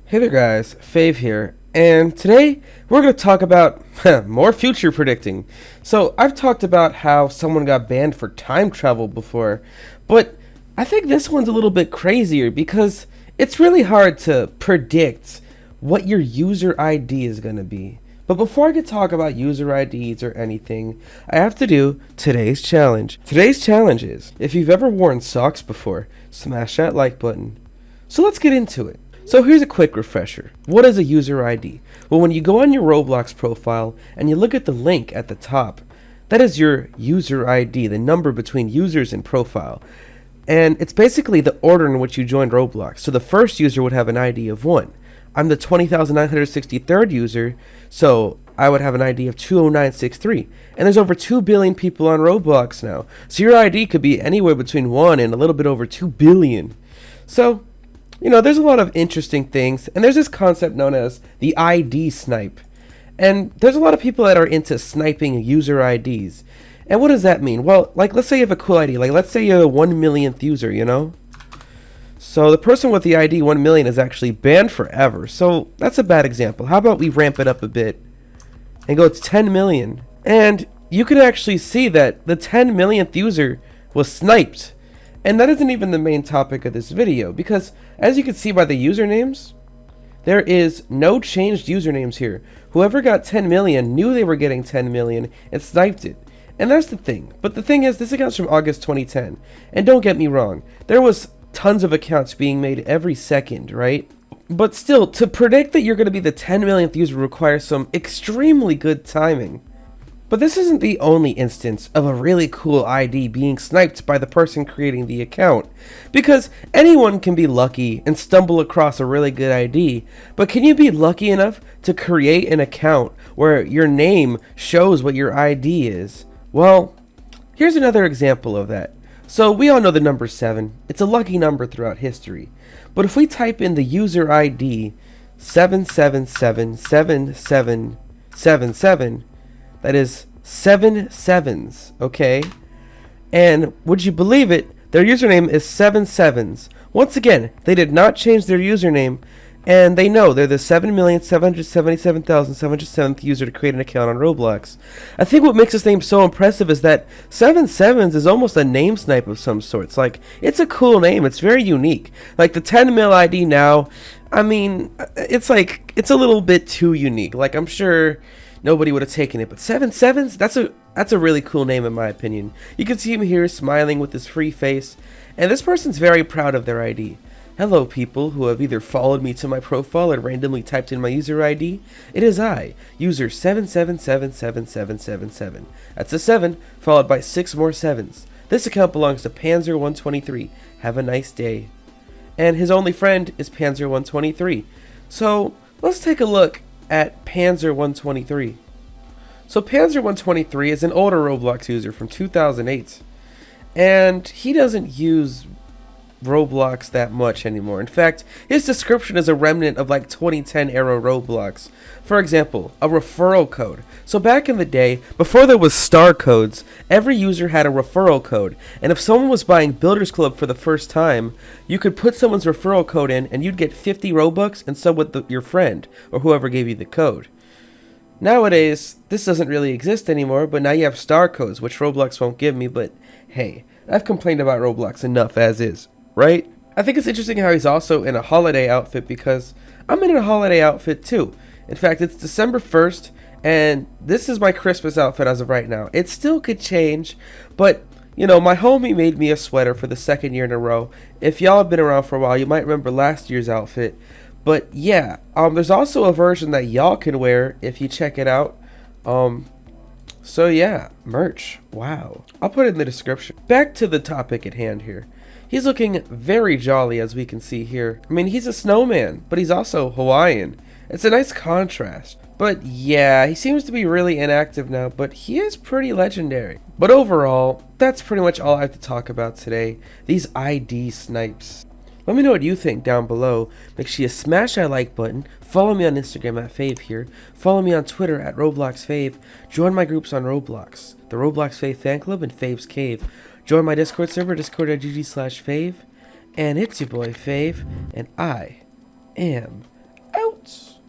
Hey there guys, Fave here, and today we're going to talk about more future predicting. So I've talked about how someone got banned for time travel before, but I think this one's a little bit crazier because it's really hard to predict what your user ID is going to be. But before I could talk about user IDs or anything, I have to do today's challenge. Today's challenge is, if you've ever worn socks before, smash that like button. So let's get into it. So here's a quick refresher. What is a user ID? Well, when you go on your Roblox profile and you look at the link at the top, that is your user ID, the number between users and profile. And it's basically the order in which you joined Roblox. So the first user would have an ID of 1. I'm the 20,963rd user, so I would have an ID of 20963. And there's over 2 billion people on Roblox now. So your ID could be anywhere between 1 and a little bit over 2 billion. So there's a lot of interesting things, and there's this concept known as the ID snipe. And there's a lot of people that are into sniping user IDs. And what does that mean? Well, let's say you have a cool ID. Let's say you're the 1 millionth user, So the person with the ID 1 million is actually banned forever. So that's a bad example. How about we ramp it up a bit and go to 10 million? And you can actually see that the 10 millionth user was sniped. And that isn't even the main topic of this video, because as you can see by the usernames, there is no changed usernames here. Whoever got 10 million knew they were getting 10 million and sniped it. And that's the thing. But the thing is, this account's from August 2010. And don't get me wrong, there was tons of accounts being made every second, right? But still, to predict that you're going to be the 10 millionth user requires some extremely good timing. But this isn't the only instance of a really cool ID being sniped by the person creating the account, because anyone can be lucky and stumble across a really good ID, but can you be lucky enough to create an account where your name shows what your ID is? Well, here's another example of that. So we all know the number 7. It's a lucky number throughout history. But if we type in the user ID 7777777, that is 7 sevens, okay? And would you believe it, their username is 7 sevens. Once again, they did not change their username, and they know they're the 7,777,707th user to create an account on Roblox. I think what makes this name so impressive is that 7 sevens is almost a name snipe of some sorts. It's a cool name. It's very unique. The 10 mil ID now, it's a little bit too unique. I'm sure nobody would have taken it, but 7 sevens, that's a really cool name in my opinion. You can see him here smiling with his free face, and this person's very proud of their ID. Hello people who have either followed me to my profile or randomly typed in my user ID. It is I, user 7777777. That's a 7 followed by 6 more 7s. This account belongs to Panzer123. Have a nice day. And his only friend is Panzer123. So let's take a look at Panzer123. So Panzer123 is an older Roblox user from 2008, and he doesn't use Roblox that much anymore. In fact, his description is a remnant of 2010 era Roblox. For example, a referral code. So back in the day, before there was star codes, every user had a referral code, and if someone was buying Builders Club for the first time, you could put someone's referral code in and you'd get 50 Robux, and so would your friend or whoever gave you the code. Nowadays, this doesn't really exist anymore, but now you have star codes, which Roblox won't give me, but hey, I've complained about Roblox enough as is, right? I think it's interesting how he's also in a holiday outfit, because I'm in a holiday outfit too. In fact, it's December 1st, and this is my Christmas outfit as of right now. It still could change, but my homie made me a sweater for the second year in a row. If y'all have been around for a while, you might remember last year's outfit. But yeah, there's also a version that y'all can wear if you check it out. So yeah, merch. Wow. I'll put it in the description. Back to the topic at hand here. He's looking very jolly, as we can see here. He's a snowman, but he's also Hawaiian. It's a nice contrast. But yeah, he seems to be really inactive now, but he is pretty legendary. But overall, that's pretty much all I have to talk about today. These ID snipes. Let me know what you think down below. Make sure you smash that like button. Follow me on Instagram at Fave here. Follow me on Twitter at RobloxFave. Join my groups on Roblox, the Roblox Fave Fan Club and Fave's Cave. Join my Discord server, discord.gg/Fave. And it's your boy Fave, and I am codes.